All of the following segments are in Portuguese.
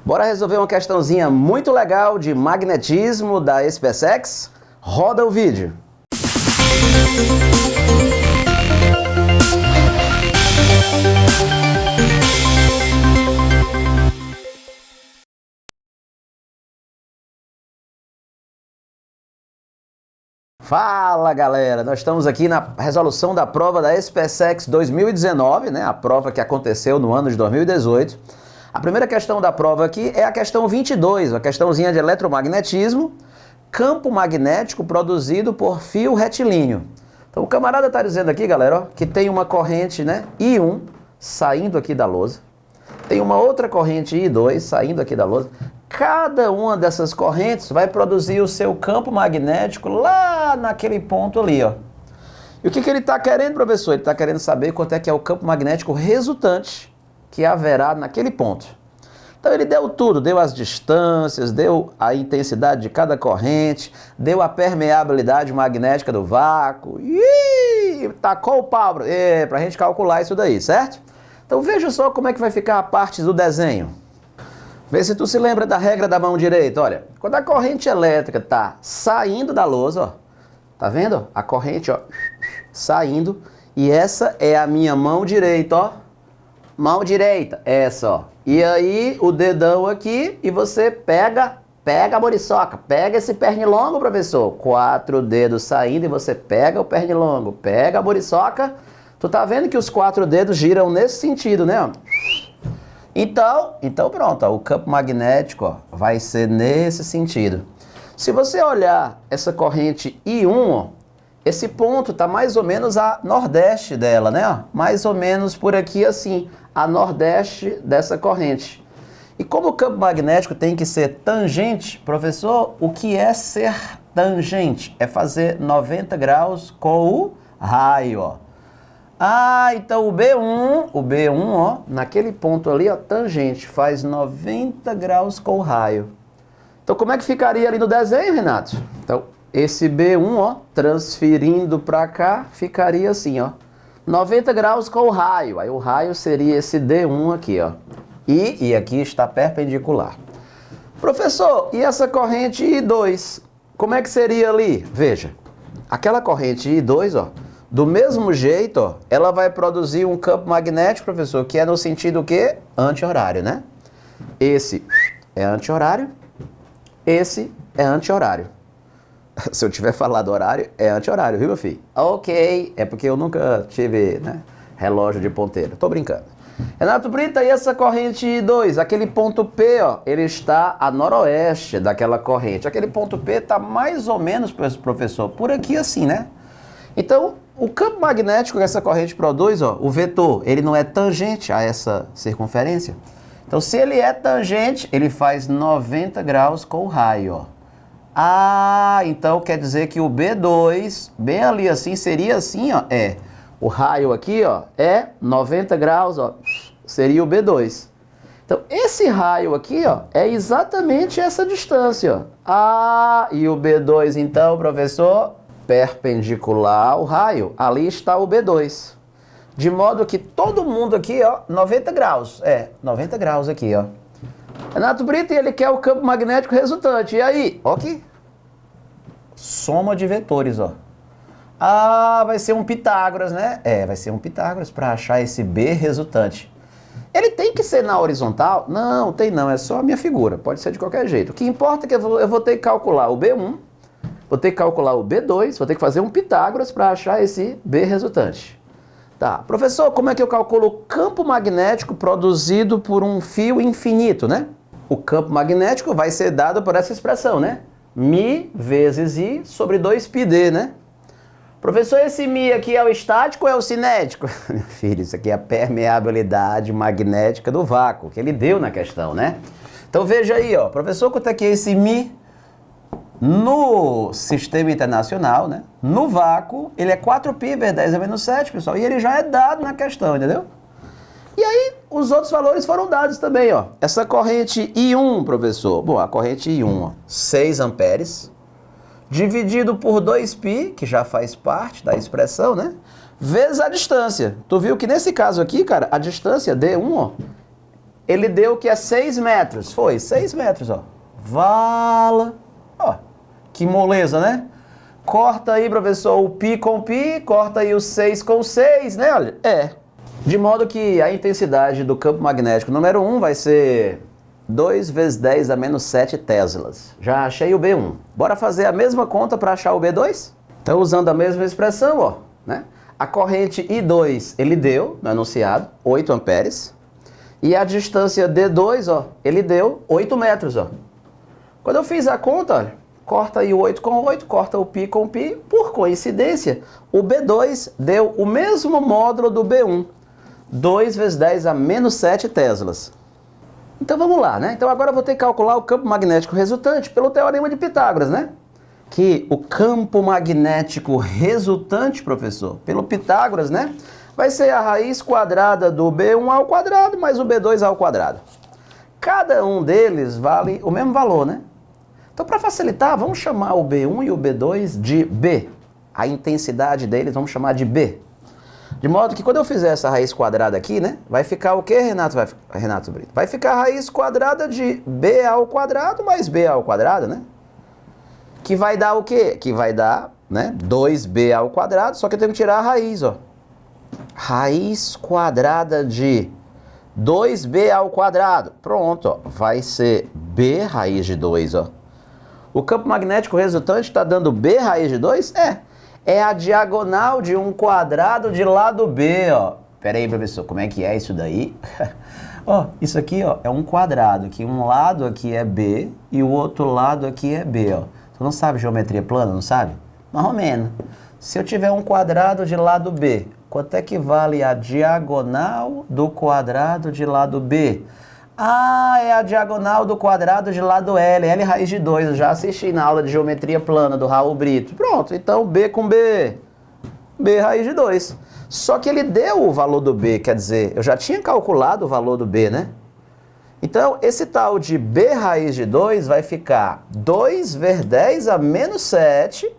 Bora resolver uma questãozinha muito legal de magnetismo da SpaceX? Roda o vídeo. Fala galera, nós estamos aqui na resolução da prova da SpaceX 2019, né? A prova que aconteceu no ano de 2018. A primeira questão da prova aqui é a questão 22, uma questãozinha de eletromagnetismo, campo magnético produzido por fio retilíneo. Então o camarada está dizendo aqui, galera, ó, que tem uma corrente, né, I1 saindo aqui da lousa, tem uma outra corrente I2 saindo aqui da lousa. Cada uma dessas correntes vai produzir o seu campo magnético lá naquele ponto ali, ó. E o que ele está querendo, professor? Ele está querendo saber quanto é que é o campo magnético resultante que haverá naquele ponto. Então ele deu tudo, deu as distâncias, deu a intensidade de cada corrente, deu a permeabilidade magnética do vácuo, e tacou o pau para a gente calcular isso daí, certo? Então veja só como é que vai ficar a parte do desenho. Vê se tu se lembra da regra da mão direita. Olha, quando a corrente elétrica está saindo da lousa, ó, tá vendo? A corrente, ó, saindo, e essa é a minha mão direita, ó. Mão direita, essa, ó. E aí, o dedão aqui, e você pega a muriçoca, pega esse pernilongo, professor. 4 dedos saindo e você pega o pernilongo, pega a muriçoca. Tu tá vendo que os 4 dedos giram nesse sentido, né? Então pronto, ó, o campo magnético, ó, vai ser nesse sentido. Se você olhar essa corrente I1, ó, esse ponto está mais ou menos a nordeste dela, né? Ó, mais ou menos por aqui assim, a nordeste dessa corrente. E como o campo magnético tem que ser tangente, professor, o que é ser tangente? É fazer 90 graus com o raio, ó. Ah, então o B1, ó, naquele ponto ali, ó, tangente, faz 90 graus com o raio. Então como é que ficaria ali no desenho, Renato? Então, esse B1, ó, transferindo para cá, ficaria assim, ó. 90 graus com o raio. Aí o raio seria esse D1 aqui, ó. E aqui está perpendicular. Professor, e essa corrente I2? Como é que seria ali? Veja, aquela corrente I2, ó, do mesmo jeito, ó, ela vai produzir um campo magnético, professor, que é no sentido o quê? Anti-horário, né? Esse é anti-horário, esse é anti-horário. Se eu tiver falado horário, é anti-horário, viu, meu filho? Ok, é porque eu nunca tive, né, relógio de ponteiro. Tô brincando. Renato Brito, e essa corrente I2, aquele ponto P, ó, ele está a noroeste daquela corrente. Aquele ponto P está mais ou menos, professor, por aqui assim, né? Então, o campo magnético que essa corrente produz, ó, o vetor, ele não é tangente a essa circunferência. Então, se ele é tangente, ele faz 90 graus com o raio, ó. Ah, então quer dizer que o B2, bem ali assim, seria assim, ó, é. O raio aqui, ó, é 90 graus, ó, seria o B2. Então, esse raio aqui, ó, é exatamente essa distância, ó. Ah, e o B2, então, professor, perpendicular ao raio, ali está o B2. De modo que todo mundo aqui, ó, 90 graus, 90 graus aqui, ó. Renato Brito, ele quer o campo magnético resultante. E aí? Ó aqui. Soma de vetores, ó. Ah, vai ser um Pitágoras, né? Vai ser um Pitágoras para achar esse B resultante. Ele tem que ser na horizontal? Não, tem não. É só a minha figura. Pode ser de qualquer jeito. O que importa é que eu vou ter que calcular o B1, vou ter que calcular o B2, vou ter que fazer um Pitágoras para achar esse B resultante. Tá, professor, como é que eu calculo o campo magnético produzido por um fio infinito, né? O campo magnético vai ser dado por essa expressão, né? Mi vezes I sobre 2πd, né? Professor, esse Mi aqui é o estático ou é o cinético? Meu filho, isso aqui é a permeabilidade magnética do vácuo, que ele deu na questão, né? Então veja aí, ó, professor, quanto é que é esse Mi? No sistema internacional, né? No vácuo, ele é 4π vezes 10 a menos 7, pessoal. E ele já é dado na questão, entendeu? E aí, os outros valores foram dados também, ó. Essa corrente I1, professor. Bom, a corrente I1, ó, 6 amperes. Dividido por 2π, que já faz parte da expressão, né? Vezes a distância. Tu viu que nesse caso aqui, cara, a distância D1, ó, ele deu que é 6 metros. Foi, 6 metros, ó. Vala. Ó, que moleza, né? Corta aí, professor, o π com π, corta aí o 6 com 6, né? Olha, De modo que a intensidade do campo magnético número 1 vai ser 2 vezes 10 a menos 7 teslas. Já achei o B1. Bora fazer a mesma conta para achar o B2? Então, usando a mesma expressão, ó, né? A corrente I2, ele deu, no enunciado, 8 amperes. E a distância D2, ó, ele deu 8 metros, ó. Quando eu fiz a conta, olha, corta aí o 8 com 8, corta o π com π. Por coincidência, o B2 deu o mesmo módulo do B1. 2 vezes 10 a menos 7 teslas. Então vamos lá, né? Então agora eu vou ter que calcular o campo magnético resultante pelo teorema de Pitágoras, né? Que o campo magnético resultante, professor, pelo Pitágoras, né? Vai ser a raiz quadrada do B1 ao quadrado mais o B2 ao quadrado. Cada um deles vale o mesmo valor, né? Então, para facilitar, vamos chamar o B1 e o B2 de B. A intensidade deles vamos chamar de B. De modo que quando eu fizer essa raiz quadrada aqui, né? Vai ficar o quê, Renato Brito? Vai ficar a raiz quadrada de B ao quadrado mais B ao quadrado, né? Que vai dar o quê? Que vai dar, né? 2B ao quadrado, só que eu tenho que tirar a raiz, ó. Raiz quadrada de 2B ao quadrado. Pronto, ó. Vai ser B raiz de 2, ó. O campo magnético resultante está dando B raiz de 2? É a diagonal de um quadrado de lado B, ó. Pera aí, professor, como é que é isso daí? Ó, isso aqui, ó, é um quadrado, que um lado aqui é B e o outro lado aqui é B, ó. Tu não sabe geometria plana, não sabe? Mais ou menos. Se eu tiver um quadrado de lado B, quanto é que vale a diagonal do quadrado de lado B? Ah, é a diagonal do quadrado de lado L, L raiz de 2. Eu já assisti na aula de geometria plana do Raul Brito. Pronto, então B com B, B raiz de 2. Só que ele deu o valor do B, quer dizer, eu já tinha calculado o valor do B, né? Então, esse tal de B raiz de 2 vai ficar 2 vezes 10 a menos 7,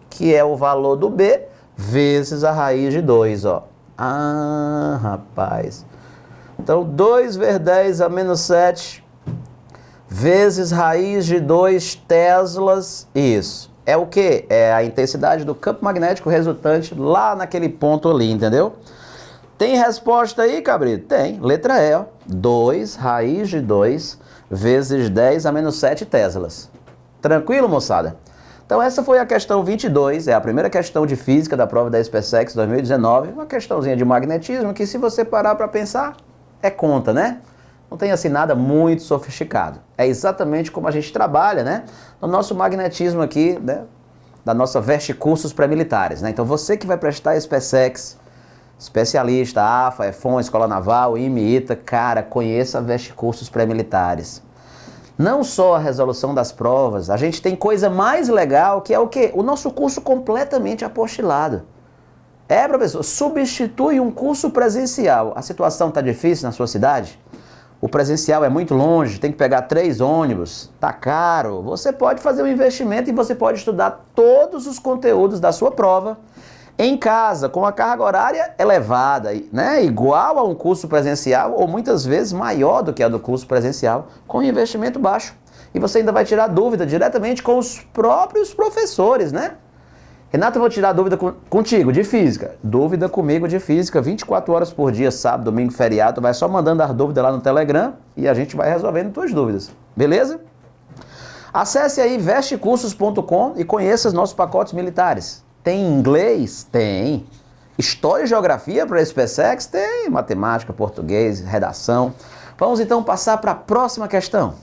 que é o valor do B, vezes a raiz de 2, ó. Ah, rapaz. Então, 2 vezes 10 a menos 7, vezes raiz de 2 teslas, isso. É o quê? É a intensidade do campo magnético resultante lá naquele ponto ali, entendeu? Tem resposta aí, cabrito? Tem. Letra E, ó. 2 raiz de 2 vezes 10 a menos 7 teslas. Tranquilo, moçada? Então essa foi a questão 22, é a primeira questão de física da prova da SpaceX 2019, uma questãozinha de magnetismo que, se você parar para pensar, é conta, né? Não tem assim nada muito sofisticado. É exatamente como a gente trabalha, né? No nosso magnetismo aqui, né? Da nossa Veste Cursos Pré-Militares, né? Então você que vai prestar SpaceX, especialista, AFA, EFON, Escola Naval, IME, ITA, cara, conheça a Veste Cursos Pré-Militares. Não só a resolução das provas, a gente tem coisa mais legal, que é o quê? O nosso curso completamente apostilado. Professor, substitui um curso presencial. A situação está difícil na sua cidade? O presencial é muito longe, tem que pegar 3 ônibus, tá caro. Você pode fazer um investimento e você pode estudar todos os conteúdos da sua prova em casa, com a carga horária elevada, né? Igual a um curso presencial, ou muitas vezes maior do que a do curso presencial, com investimento baixo. E você ainda vai tirar dúvida diretamente com os próprios professores, né? Renato, eu vou tirar dúvida contigo de física. Dúvida comigo de física, 24 horas por dia, sábado, domingo, feriado. Vai só mandando as dúvidas lá no Telegram e a gente vai resolvendo tuas dúvidas. Beleza? Acesse aí vestecursos.com e conheça os nossos pacotes militares. Tem inglês? Tem. História e geografia para SpaceX? Tem. Matemática, português, redação. Vamos então passar para a próxima questão.